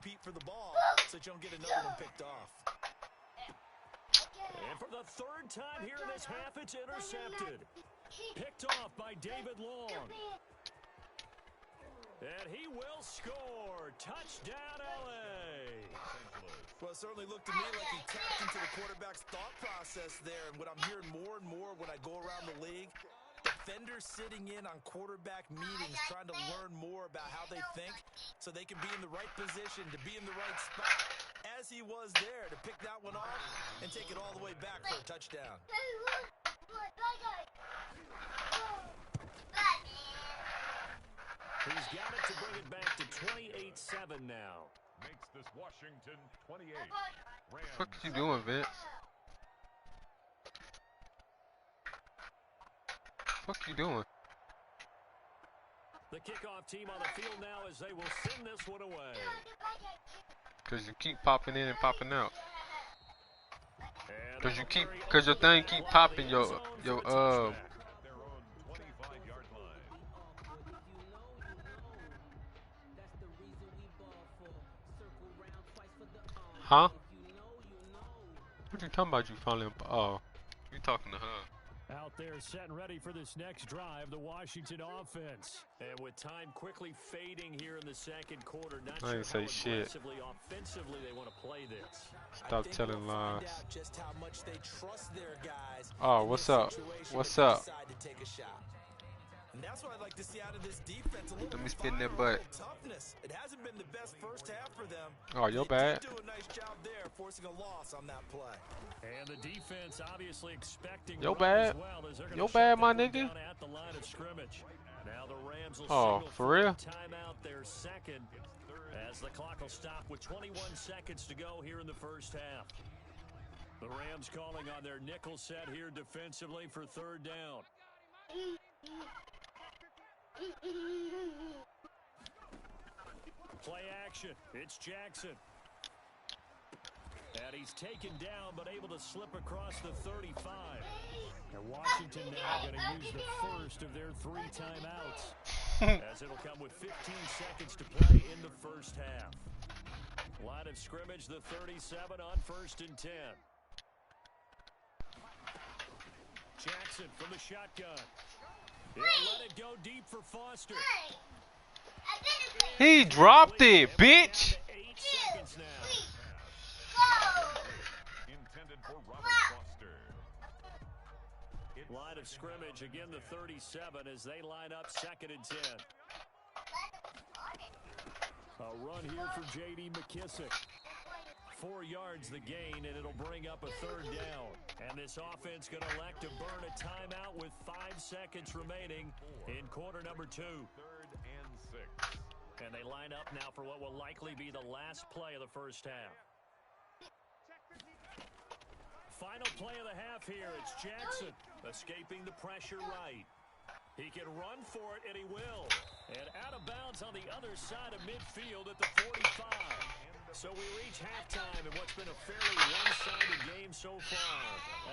compete for the ball so that you don't get another one picked off. And for the third time here in this half, it's intercepted. Picked off by David Long. And he will score. Touchdown, L.A. Well, it certainly looked to me like he tapped into the quarterback's thought process there. And what I'm hearing more and more when I go around the league, defenders sitting in on quarterback meetings trying to learn more about how they think so they can be in the right position, to be in the right spot, as he was there to pick that one off and take it all the way back for a touchdown. He's got it to bring it back to 28-7 now. Makes this Washington 28. What the fuck you doing, Vince? What you doing? The kickoff team on the field now as they will send this one away. Cause you keep popping in and popping out. Cause your thing keep popping your Their own 25-yard line. Huh? What you talking about? You finally? Oh, you talking to her? Out there setting ready for this next drive, the Washington offense. And with time quickly fading here in the second quarter, not I sure ain't say how shit. aggressively, offensively they want to play this. Stop telling lies. Just how much they trust their guys. Oh, what's up? What's up? And that's what I'd like to see out of this defense. Let me spin that butt. Toughness. It hasn't been the best first half for them. Oh, you're bad. They did do a nice job there, forcing a loss on that play. And the defense obviously expecting Yo bad. Yo bad, my nigga. At the line of scrimmage. Now the Rams will Oh, for real? Timeout their second as the clock will stop with 21 seconds to go here in the first half. The Rams calling on their nickel set here defensively for third down. Play action. It's Jackson. And he's taken down, but able to slip across the 35. And Washington now going to use the first of their 3 timeouts. As it'll come with 15 seconds to play in the first half. Line of scrimmage, the 37 on 1st and 10. Jackson from the shotgun. He'll let it go deep for Foster. He dropped it, bitch. 8 seconds now. Intended for Robert Foster. Line of scrimmage, again the 37 as they line up 2nd and 10. A run here for J.D. McKissick. 4 yards the gain, and it'll bring up a 3rd down. And this offense going to elect to burn a timeout with 5 seconds remaining in quarter number 2. 3rd and 6. And they line up now for what will likely be the last play of the first half. Final play of the half here. It's Jackson escaping the pressure right. He can run for it, and he will. And out of bounds on the other side of midfield at the 45. So we reach halftime in what's been a fairly one-sided game so far.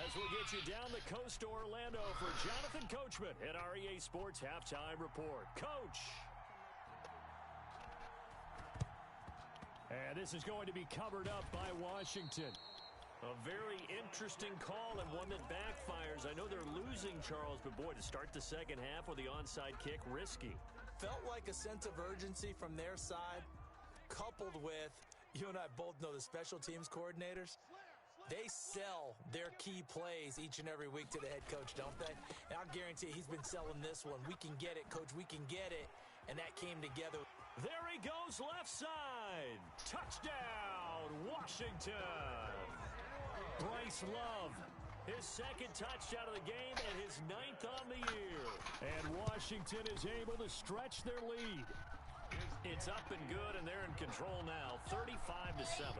As we get you down the coast to Orlando for Jonathan Coachman at our EA Sports Halftime Report. Coach. And this is going to be covered up by Washington. A very interesting call and one that backfires. I know they're losing, Charles, but boy, to start the second half with the onside kick, risky. Felt like a sense of urgency from their side, coupled with, you and I both know the special teams coordinators, they sell their key plays each and every week to the head coach, don't they? And I'll guarantee he's been selling this one. We can get it, coach, we can get it. And that came together. There he goes, left side. Touchdown, Washington. Bryce Love, his 2nd touchdown of the game and his 9th on the year. And Washington is able to stretch their lead. It's up and good, and they're in control now, 35-7.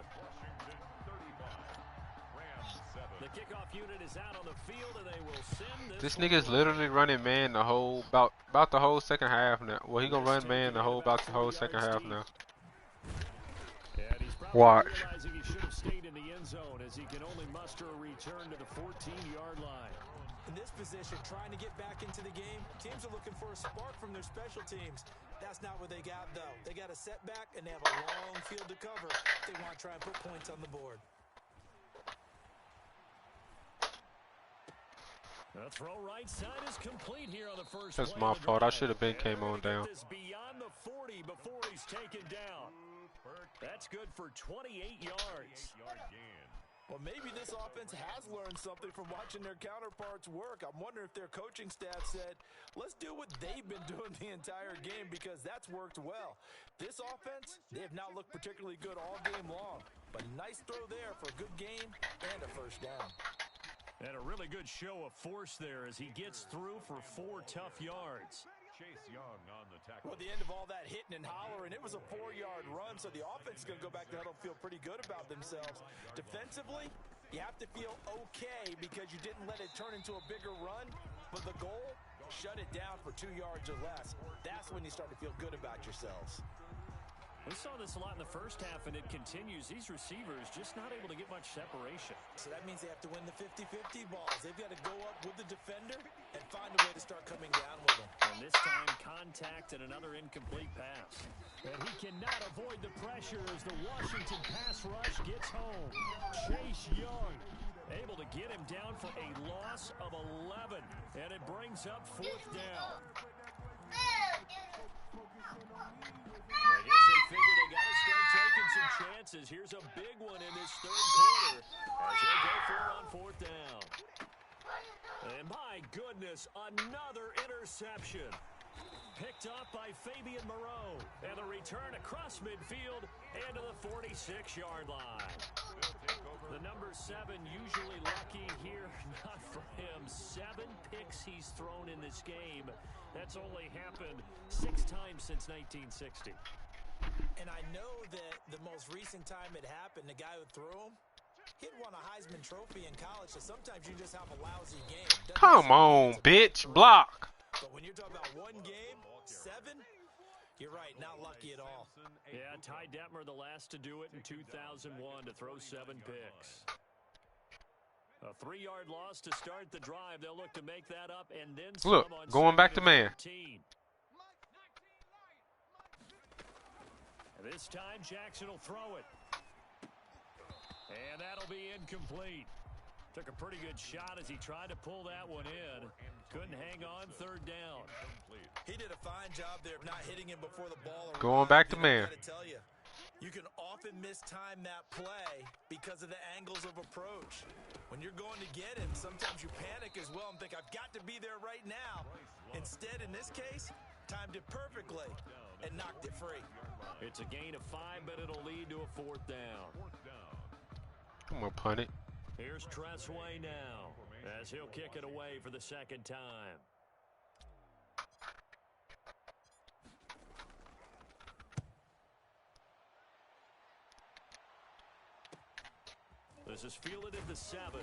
The kickoff unit is out on the field, and they will send This nigga's literally running man the whole about the whole second half now. Well, he gonna run man the whole about the whole second half now. Watch. Realizing he should have stayed in the end zone as he can only muster a return to the 14-yard line. In this position, trying to get back into the game, teams are looking for a spark from their special teams. That's not what they got, though. They got a setback, and they have a long field to cover if they want to try and put points on the board. The throw right side is complete here on the first That's play my of the fault. I drive. should have been came on down. This beyond the 40 before he's taken down. That's good for 28 yards. 28-yard gain. Well, maybe this offense has learned something from watching their counterparts work. I'm wondering if their coaching staff said, let's do what they've been doing the entire game because that's worked well. This offense, they have not looked particularly good all game long. But nice throw there for a good game and a first down. And a really good show of force there as he gets through for 4 tough yards. Chase Young on the tackle. Well, at the end of all that hitting and hollering, it was a 4-yard run, so the offense is going to go back to huddle and feel pretty good about themselves. Defensively, you have to feel okay because you didn't let it turn into a bigger run, but the goal, shut it down for 2 yards or less. That's when you start to feel good about yourselves. We saw this a lot in the first half, and it continues. These receivers just not able to get much separation. So that means they have to win the 50-50 balls. They've got to go up with the defender and find a way to start coming down with them. And this time, contact and another incomplete pass. And he cannot avoid the pressure as the Washington pass rush gets home. Chase Young able to get him down for a loss of 11. And it brings up 4th down. I guess they figure they got to start taking some chances. Here's a big one in this 3rd quarter as they go for it on 4th down. And my goodness, another interception. Picked off by Fabian Moreau. And the return across midfield and to the 46-yard line. The number 7 usually lucky here. Not for him. 7 picks he's thrown in this game. That's only happened 6 times since 1960. And I know that the most recent time it happened, the guy who threw him, he'd won a Heisman Trophy in college, so sometimes you just have a lousy game. Come on, bitch. Block. But when you're talking about 1 game, 7, you're right, not lucky at all. Yeah, Ty Detmer the last to do it in 2001 to throw 7 picks. A 3-yard loss to start the drive. They'll look to make that up and then some Look, on going back to 2nd man. and 13. This time, Jackson will throw it. And that'll be incomplete. Took a pretty good shot as he tried to pull that one in. Couldn't hang on 3rd down. He did a fine job there of not hitting him before the ball arrived. Going back to And I man. gotta tell you, you can often mistime that play because of the angles of approach. When you're going to get him, sometimes you panic as well and think, I've got to be there right now. Instead, in this case, timed it perfectly and knocked it free. It's a gain of 5, but it'll lead to a 4th down. I'm gonna punt it. Here's Tressway now as he'll kick it away for the 2nd time. This is fielded at the 7.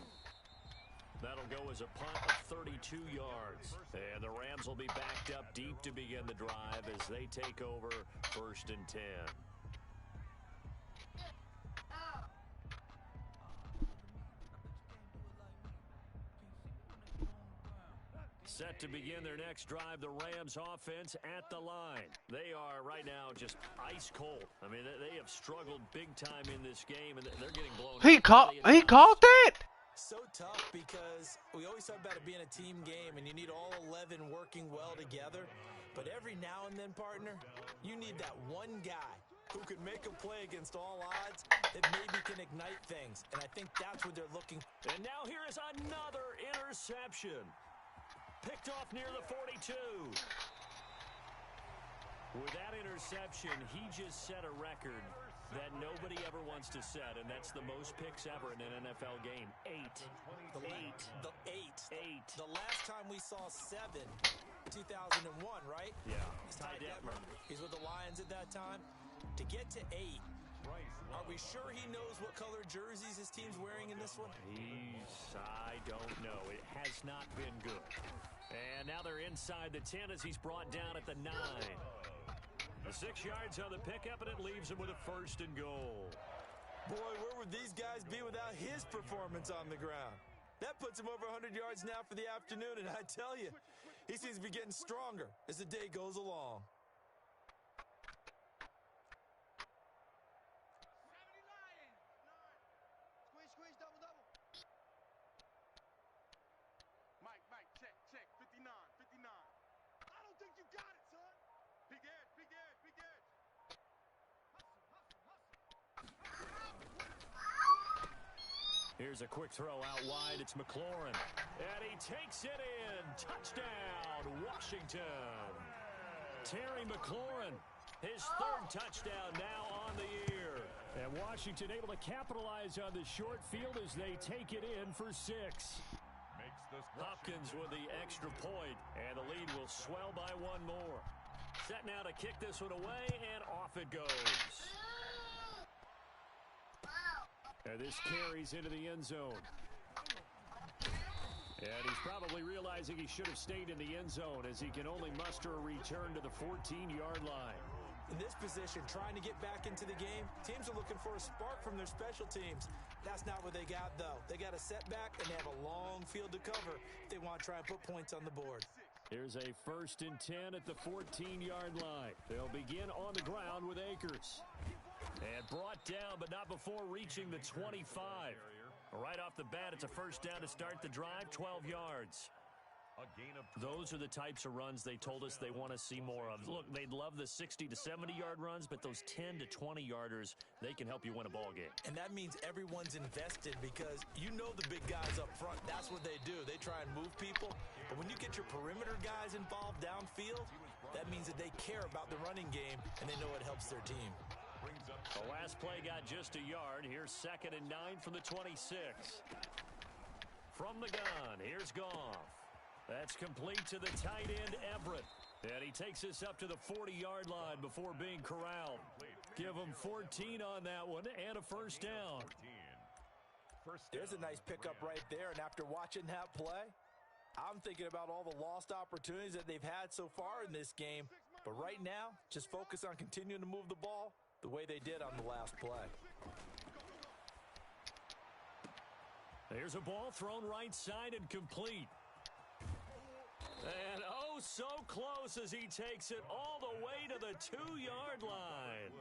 That'll go as a punt of 32 yards. And the Rams will be backed up deep to begin the drive as they take over 1st and 10. Set to begin their next drive, the Rams offense at the line. They are right now just ice cold. I mean, they have struggled big time in this game, and they're getting blown He out. caught that? So tough because we always talk about it being a team game and you need all 11 working well together. But every now and then, partner, you need that one guy who can make a play against all odds that maybe can ignite things. And I think that's what they're looking for. And now here is another interception. Picked off near the 42. With that interception, he just set a record that nobody ever wants to set, and that's the most picks ever in an NFL game. 8. The last time we saw 7, 2001, right? Yeah. It's Ty Detmer. He's with the Lions at that time. To get to 8, are we sure he knows what color jerseys his team's wearing in this one? I don't know. It has not been good. And now they're inside the 10 as he's brought down at the 9. The 6 yards on the pickup, and it leaves him with a 1st and goal. Boy, where would these guys be without his performance on the ground? That puts him over 100 yards now for the afternoon, and I tell you, he seems to be getting stronger as the day goes along. Mike, check, 59. I don't think you got it, son. Big edge. Here's a quick throw out wide. It's McLaurin. And he takes it in. Touchdown, Washington. Terry McLaurin, his third touchdown now on the year. And Washington able to capitalize on the short field as they take it in for 6. Makes this Hopkins with the extra point, and the lead will swell by one more. Set now to kick this one away, and off it goes. And this carries into the end zone. And he's probably realizing he should have stayed in the end zone as he can only muster a return to the 14-yard line. In this position, trying to get back into the game, teams are looking for a spark from their special teams. That's not what they got, though. They got a setback, and they have a long field to cover if they want to try and put points on the board. Here's a 1st and 10 at the 14-yard line. They'll begin on the ground with Akers. And brought down, but not before reaching the 25. Right off the bat, it's a first down to start the drive, 12 yards. A gain of Those are the types of runs they told us they want to see more of. Look, they'd love the 60 to 70-yard runs, but those 10 to 20-yarders, they can help you win a ball game. And that means everyone's invested because you know the big guys up front. That's what they do. They try and move people. But when you get your perimeter guys involved downfield, that means that they care about the running game and they know it helps their team. The last play got just a yard. Here's 2nd and 9 from the 26. From the gun, here's Goff. That's complete to the tight end, Everett. And he takes us up to the 40-yard line before being corralled. Give him 14 on that one and a first down. There's a nice pickup right there, and after watching that play, I'm thinking about all the lost opportunities that they've had so far in this game. But right now, just focus on continuing to move the ball the way they did on the last play. There's a ball thrown right side and complete. And oh, so close as he takes it all the way to the 2-yard line.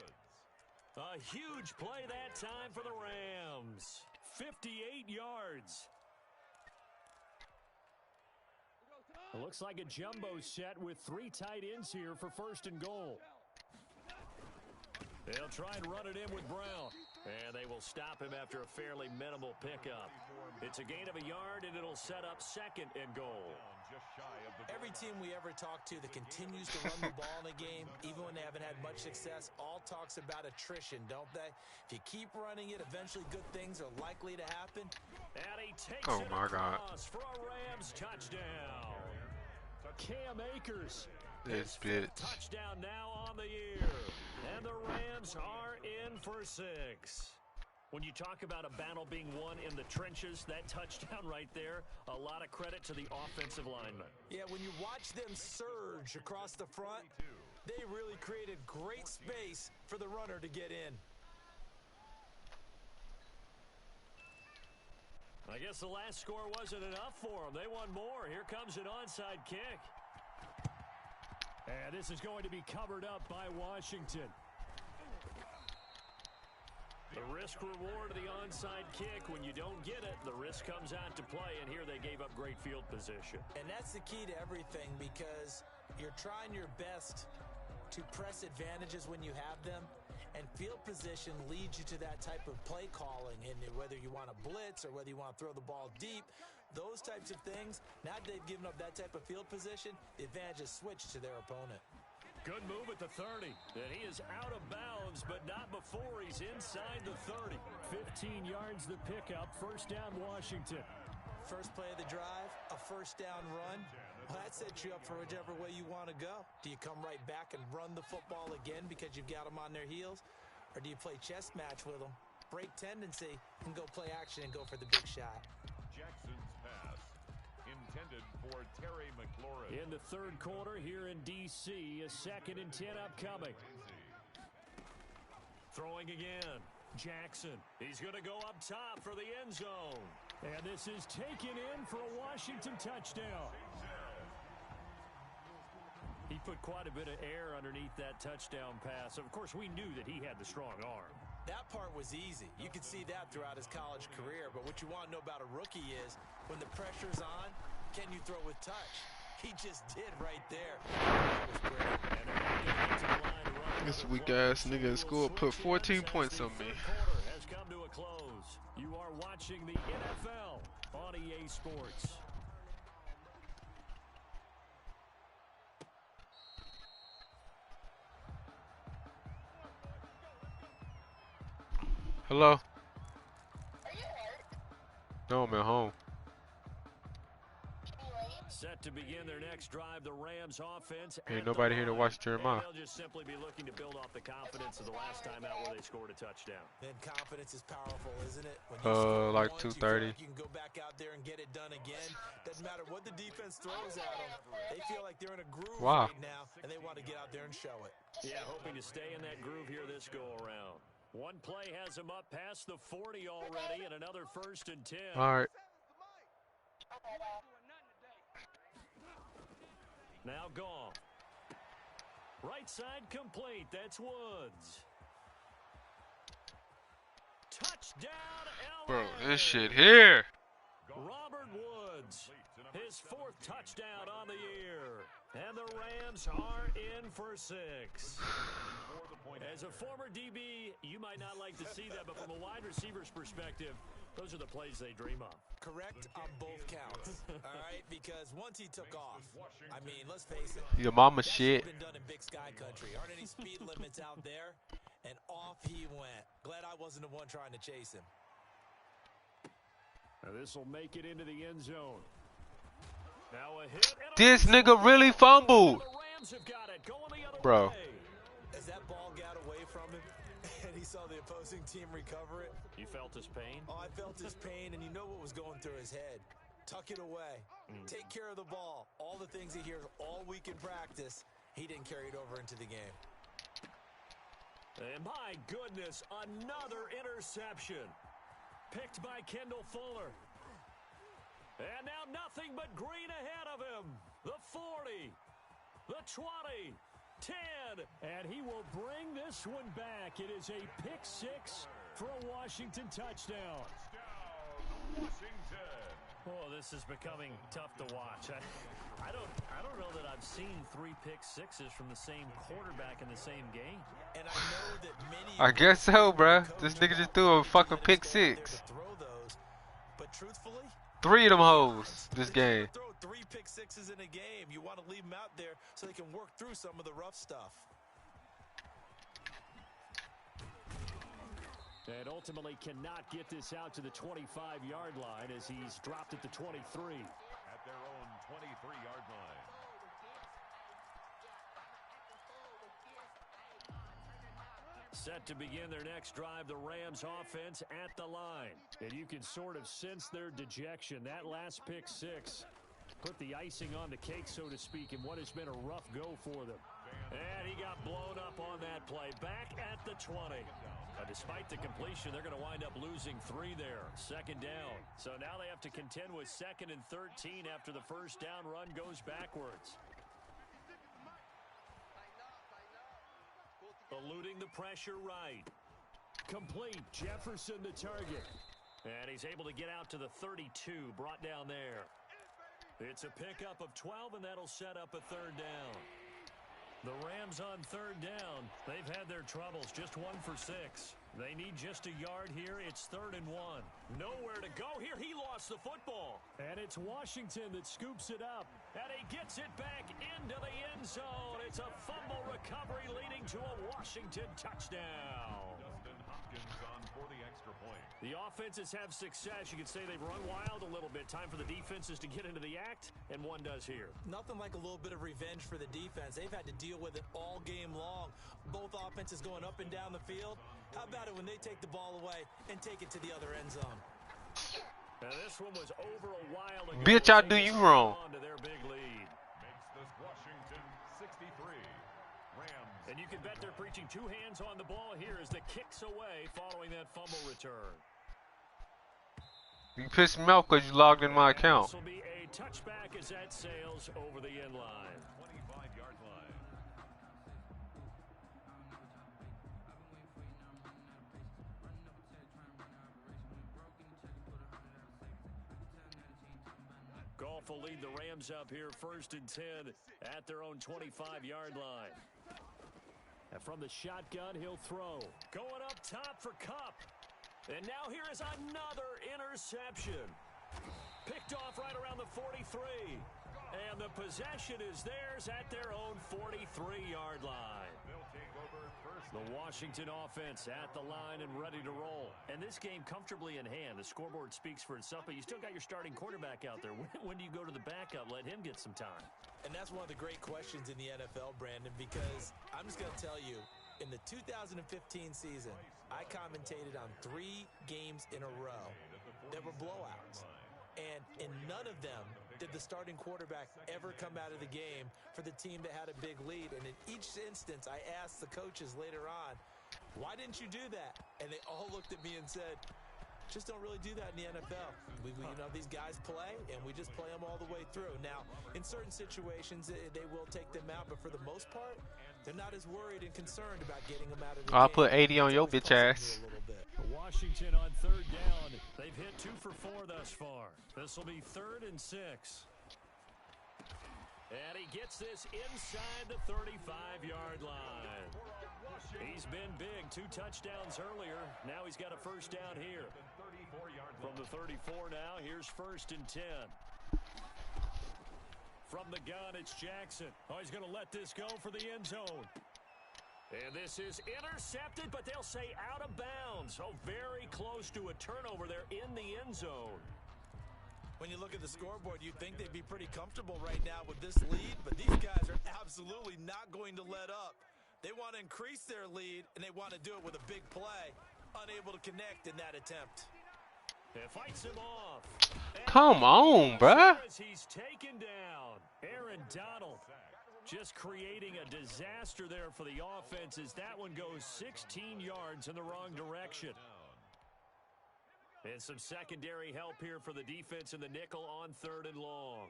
A huge play that time for the Rams. 58 yards. It looks like a jumbo set with 3 tight ends here for 1st and goal. They'll try and run it in with Brown. And they will stop him after a fairly minimal pickup. It's a gain of a yard, and it'll set up 2nd and goal. Every team we ever talk to that continues to run the ball in a game, even when they haven't had much success, all talks about attrition, don't they? If you keep running it, eventually good things are likely to happen. And he takes Oh it my God. across for a Rams touchdown. Cam Akers. This His 5th bitch. touchdown now on the year. And the Rams are in for 6. When you talk about a battle being won in the trenches, that touchdown right there, a lot of credit to the offensive linemen. Yeah, when you watch them surge across the front, they really created great space for the runner to get in. I guess the last score wasn't enough for them. They want more. Here comes an onside kick. And this is going to be covered up by Washington. The risk-reward of the onside kick, when you don't get it, the risk comes out to play, and here they gave up great field position. And that's the key to everything because you're trying your best to press advantages when you have them, and field position leads you to that type of play calling, and whether you want to blitz or whether you want to throw the ball deep, those types of things, now that they've given up that type of field position, the advantage is switched to their opponent. Good move at the 30. And he is out of bounds, but not before he's inside the 30. 15 yards the pickup. First down, Washington. First play of the drive, a first down run. Well, that sets you up for whichever way you want to go. Do you come right back and run the football again because you've got them on their heels? Or do you play chess match with them, break tendency, and go play action and go for the big shot? Jackson's pass intended for Terry McLaurin. In the 3rd quarter here in D.C., a 2nd and 10 upcoming. Throwing again. Jackson. He's going to go up top for the end zone. And this is taken in for a Washington touchdown. He put quite a bit of air underneath that touchdown pass. Of course, we knew that he had the strong arm. That part was easy. You could see that throughout his college career. But what you want to know about a rookie is when the pressure's on, can you throw with touch? He just did right there. This weak ass nigga in school put 14 points on me. Has come to a close. You are watching the NFL on EA Sports. Hello? No, I'm at home. Set to begin their next drive, the Rams offense. Ain't nobody here to watch Jeremiah. They'll just simply be looking to build off the confidence of the last time out where they scored a touchdown. Then confidence is powerful, isn't it? When you score Like once, you feel 2:30. like you can go back out there and get it done again. Doesn't matter what the defense throws at them. They feel like they're in a groove Wow. right now, and they want to get out there and show it. Yeah, hoping to stay in that groove here this go-around. One play has him up past the 40 already, and another 1st and 10. All right. Now gone. Right side complete. That's Woods. Touchdown, LA. Bro, this shit here. Robert Woods, his 4th touchdown on the year. And the Rams are in for 6. As a former DB, you might not like to see that, but from a wide receiver's perspective, those are the plays they dream of. Correct on both counts, all right? Because once he took off, I mean, let's face it. Your mama that shit. should've been done in Big Sky Country. Aren't any speed limits out there? And off he went. Glad I wasn't the one trying to chase him. Now this will make it into the end zone. Now a hit. And This nigga really fumbled. the Rams have got it. Going the other Bro. way. As that ball got away from him, and he saw the opposing team recover it, You felt his pain? oh, I felt his pain, and you know what was going through his head. Tuck it away. Take care of the ball. All the things he hears all week in practice, he didn't carry it over into the game. And my goodness, another interception. Picked by Kendall Fuller. And now nothing but green ahead of him. The 40, the 20, 10, and he will bring this one back. It is a pick-6 for a Washington touchdown. Oh, this is becoming tough to watch. I don't know that I've seen 3 pick-6s from the same quarterback in the same game. And I know that many I guess so, bruh. This nigga just threw a fucking pick 6. throw those, but truthfully, 3 of them hoes this game. throw 3 pick-6s in a game. You want to leave them out there so they can work through some of the rough stuff. And ultimately cannot get this out to the 25-yard line as he's dropped at the 23. At their own 23-yard line. Set to begin their next drive, the Rams offense at the line. And you can sort of sense their dejection. That last pick-6 put the icing on the cake, so to speak, in what has been a rough go for them. And he got blown up on that play. Back at the 20. Despite the completion, they're going to wind up losing 3 there. 2nd down. So now they have to contend with 2nd and 13 after the first down run goes backwards. Eluding the pressure right. Complete. Jefferson the target. And he's able to get out to the 32. Brought down there. It's a pickup of 12, and that'll set up a 3rd down. The Rams on 3rd down. They've had their troubles. Just 1 for 6. They need just a yard here. It's 3rd and 1. Nowhere to go here. He lost the football. And it's Washington that scoops it up. And he gets it back into the end zone. It's a fumble recovery leading to a Washington touchdown. Dustin Hopkins on for the extra point. The offenses have success. You could say they've run wild a little bit. Time for the defenses to get into the act, and one does here. Nothing like a little bit of revenge for the defense. They've had to deal with it all game long. Both offenses going up and down the field. How about it when they take the ball away and take it to the other end zone? Now this one was over a while ago. Bitch, I do you wrong. On to their big lead. Makes this Washington 63. Rams. And you can bet they're preaching 2 hands on the ball here as the kicks away following that fumble return. You pissed me off because you logged in my account. This will be a touchback as that sails over the end line. 25-yard line. Goff will lead the Rams up here 1st and 10 at their own 25-yard line. And from the shotgun, he'll throw. Going up top for Kupp. And now here is another interception. Picked off right around the 43. And the possession is theirs at their own 43-yard line. They'll take over first. The Washington offense at the line and ready to roll. And this game comfortably in hand. The scoreboard speaks for itself, but you still got your starting quarterback out there. When do you go to the backup? Let him get some time. And that's one of the great questions in the NFL, Brandon, because I'm just going to tell you, in the 2015 season, I commentated on 3 games in a row that were blowouts. And in none of them did the starting quarterback ever come out of the game for the team that had a big lead. And in each instance, I asked the coaches later on, why didn't you do that? And they all looked at me and said, just don't really do that in the NFL. These guys play, and we just play them all the way through. Now, in certain situations, they will take them out, but for the most part, they're not as worried and concerned about getting them out of the game. I'll put 80 on your bitch ass. Washington on 3rd down. They've hit 2 for 4 thus far. This will be 3rd and 6. And he gets this inside the 35-yard line. He's been big. 2 touchdowns earlier. Now he's got a first down here. From the 34 now, here's 1st and 10. From the gun, it's Jackson. Oh, he's going to let this go for the end zone. And this is intercepted, but they'll say out of bounds. Oh, very close to a turnover there in the end zone. When you look at the scoreboard, you'd think they'd be pretty comfortable right now with this lead, but these guys are absolutely not going to let up. They want to increase their lead, and they want to do it with a big play. Unable to connect in that attempt. It fights him off. Come on, bruh. He's taken down. Aaron Donald just creating a disaster there for the offense as that one goes 16 yards in the wrong direction. And some secondary help here for the defense in the nickel on 3rd and long.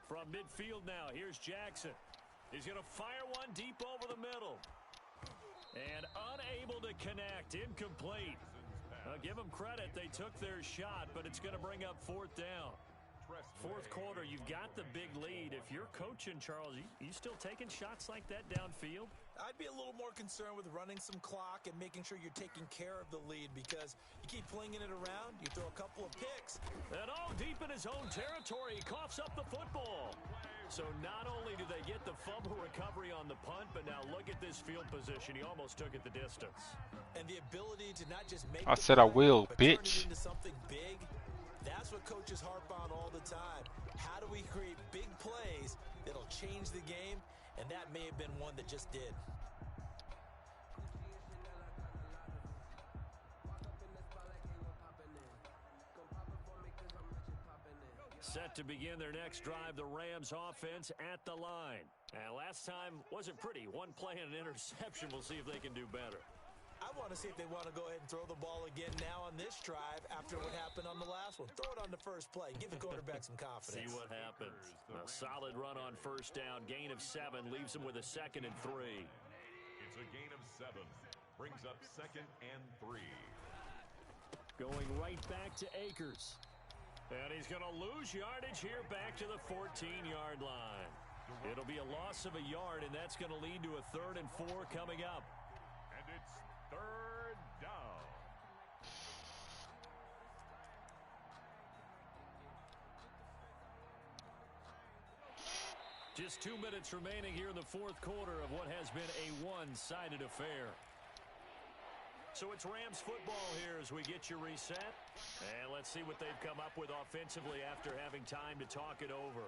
From midfield now, here's Jackson. He's going to fire one deep over the middle. And unable to connect, incomplete. Give them credit, they took their shot, but it's going to bring up 4th down. 4th quarter, you've got the big lead. If you're coaching, Charles, you still taking shots like that downfield? I'd be a little more concerned with running some clock and making sure you're taking care of the lead because you keep flinging it around, you throw a couple of picks. And deep in his own territory, he coughs up the football. So not only do they get the fumble recovery on the punt, but now look at this field position. He almost took it the distance. And the ability to not just make I said I will, bitch. Turn it into something big. That's what coaches harp on all the time. How do we create big plays that'll change the game? And that may have been one that just did. Set to begin their next drive, the Rams offense at the line. And last time wasn't pretty. One play and an interception. We'll see if they can do better. I want to see if they want to go ahead and throw the ball again now on this drive after what happened on the last one. Throw it on the first play. Give the quarterback some confidence. See what happens. A solid run on 1st down. Gain of 7 leaves them with a 2nd and 3. It's a gain of 7. Brings up 2nd and 3. Going right back to Akers. And he's going to lose yardage here back to the 14-yard line. It'll be a loss of a yard, and that's going to lead to a 3rd and 4 coming up. And it's 3rd down. Just 2 minutes remaining here in the 4th quarter of what has been a one-sided affair. So it's Rams football here as we get you reset. And let's see what they've come up with offensively after having time to talk it over.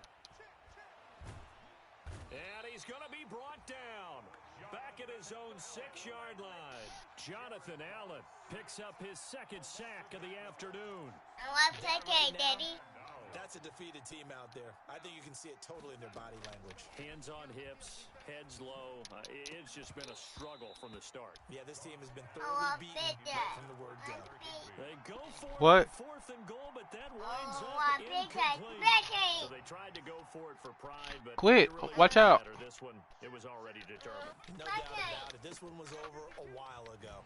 And he's going to be brought down. Back at his own 6-yard line. Jonathan Allen picks up his 2nd sack of the afternoon. I want to play, Daddy. That's a defeated team out there. I think you can see it totally in their body language. Hands on hips, heads low. It's just been a struggle from the start. Yeah, this team has been thoroughly beaten right from the word go. They go for What? it on 4th and goal, but that winds up incomplete. So they tried to go for it for pride, but Quit. it really Watch didn't out. matter. This one, it was already determined. No doubt about it. This one was over a while ago.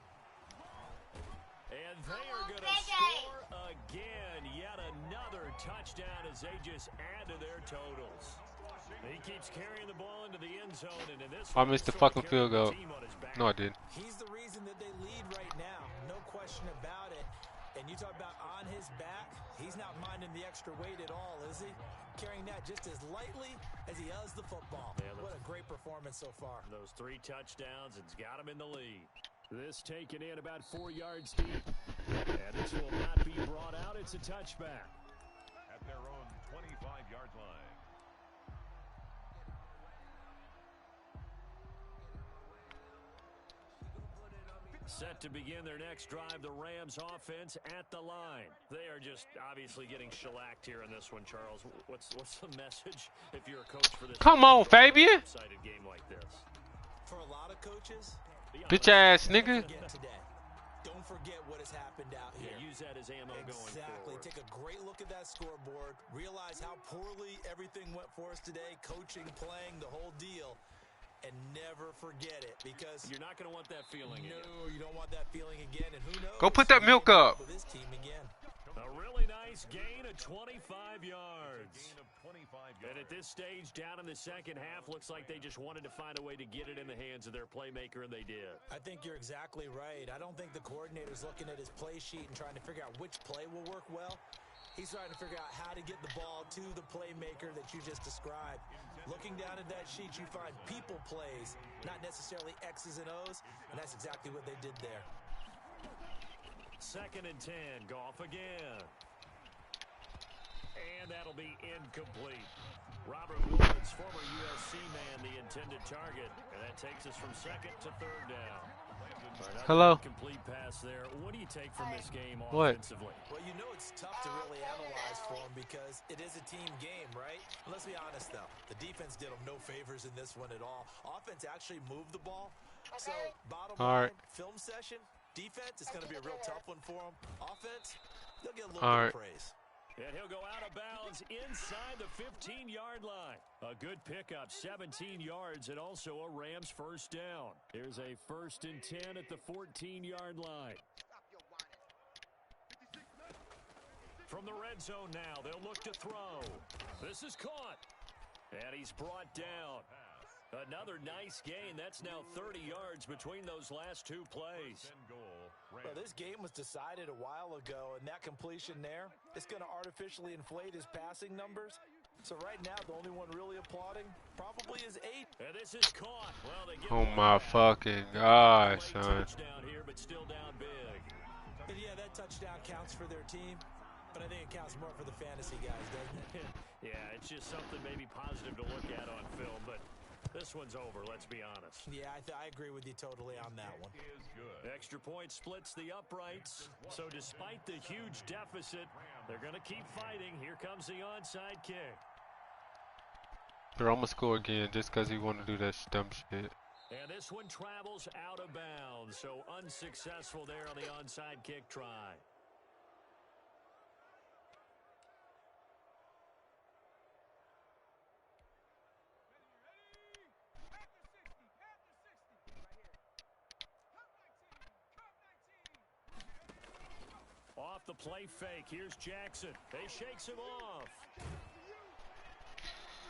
And they are going to score again. Yet another touchdown as they just add to their totals. He keeps carrying the ball into the end zone, and in this I one, missed the he's fucking carrying field goal. the team on his back. No, I didn't. He's the reason that they lead right now. No question about it. And you talk about on his back, he's not minding the extra weight at all, is he? Carrying that just as lightly as he does the football. Yeah, what a great performance so far. Those 3 touchdowns, it's got him in the lead. This taken in about 4 yards deep. And this will not be brought out. It's a touchback. At their own 25-yard line. Set to begin their next drive, the Rams offense at the line. They are just obviously getting shellacked here in this one, Charles. What's the message if you're a coach for this? Come on, Fabian. Excited game like this. For a lot of coaches, Bitch ass don't nigga. forget today. Don't forget what has happened out here. Yeah, use that as ammo going Exactly. forward. Take a great look at that scoreboard. Realize how poorly everything went for us today. Coaching, playing, the whole deal. And never forget it, because You're not going to want that feeling again. no, you don't want that feeling again. And who knows? Go put that we may milk end up. with this team again. A really nice gain of 25 yards. Gain of 25 And yards. at this stage, down in the second half, looks like they just wanted to find a way to get it in the hands of their playmaker, and they did. I think you're exactly right. I don't think the coordinator's looking at his play sheet and trying to figure out which play will work well. He's trying to figure out how to get the ball to the playmaker that you just described. Looking down at that sheet, you find people plays, not necessarily X's and O's, and that's exactly what they did there. 2nd and 10, Goff again. And that'll be incomplete. Robert Woods, former USC man, the intended target. And that takes us from 2nd to 3rd down. Another Hello. Complete pass there. What do you take from this game What? offensively? Well, you know it's tough to really analyze for them because it is a team game, right? Let's be honest, though. The defense did them no favors in this one at all. Offense actually moved the ball. So, bottom All line, right. film session, defense is going to be a real tough one for them. Offense, they'll get a little All bit right. of praise. And he'll go out of bounds inside the 15-yard line. A good pickup, 17 yards, and also a Rams first down. Here's a 1st and 10 at the 14-yard line. From the red zone now, they'll look to throw. This is caught. And he's brought down. Another nice gain. That's now 30 yards between those last 2 plays. Well, this game was decided a while ago, and that completion there, it's going to artificially inflate his passing numbers. So right now, the only one really applauding probably is 8. And this is caught. Well, they get Oh one my back. fucking god, Late son. touchdown here, but still down big. But yeah, that touchdown counts for their team, but I think it counts more for the fantasy guys, doesn't it? Yeah, it's just something maybe positive to look at on film, but this one's over, let's be honest. Yeah, I agree with you totally on that one. Is good. Extra point splits the uprights. So despite the huge deficit, they're going to keep fighting. Here comes the onside kick. Bro, I'm gonna score again just cause he wanna do that dumb shit. And this one travels out of bounds, so unsuccessful there on the onside kick try. Off the play fake, here's Jackson. They shakes him off.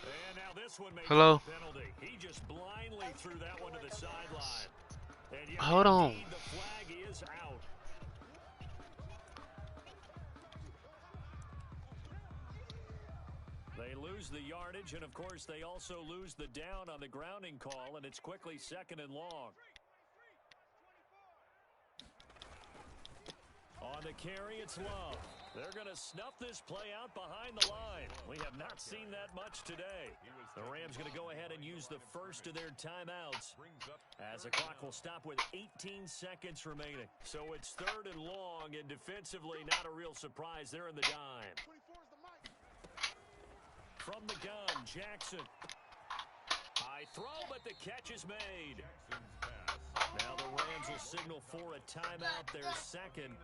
And now this one makes Hello? a penalty. He just blindly threw that one to the sideline. And yet, Hold on. indeed, the flag is out. They lose the yardage, and of course, they also lose the down on the grounding call, and it's quickly 2nd and long. On the carry, it's Love. They're going to snuff this play out behind the line. We have not seen that much today. The Rams going to go ahead and use the first of their timeouts as the clock will stop with 18 seconds remaining. So it's 3rd and long, and defensively not a real surprise. They're in the dime. From the gun, Jackson. High throw, but the catch is made. Now the Rams will signal for a timeout, their second,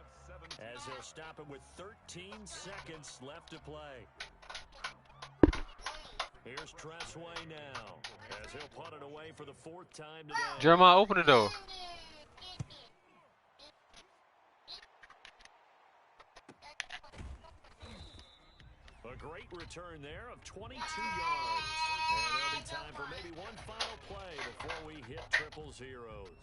as he'll stop it with 13 seconds left to play. Here's Tressway now, as he'll punt it away for the 4th time today. Jeremiah, open the door. A great return there of 22 yards. And there'll be time for maybe one final play before we hit triple zeros.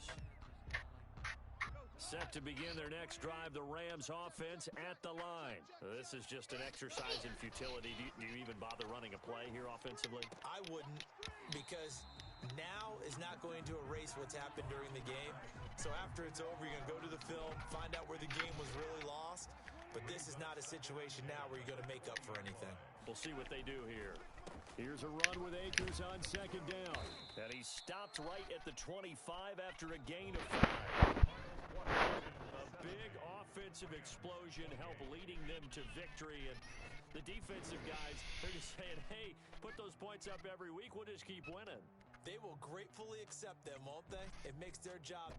Set to begin their next drive, the Rams offense at the line. This is just an exercise in futility. Do you even bother running a play here offensively? I wouldn't, because now is not going to erase what's happened during the game. So after it's over, you're going to go to the film, find out where the game was really lost. But this is not a situation now where you're going to make up for anything. We'll see what they do here. Here's a run with Akers on 2nd down. And he stopped right at the 25 after a gain of 5. A big offensive explosion helped leading them to victory. And the defensive guys, they're just saying, hey, put those points up every week. We'll just keep winning. They will gratefully accept them, won't they? It makes their job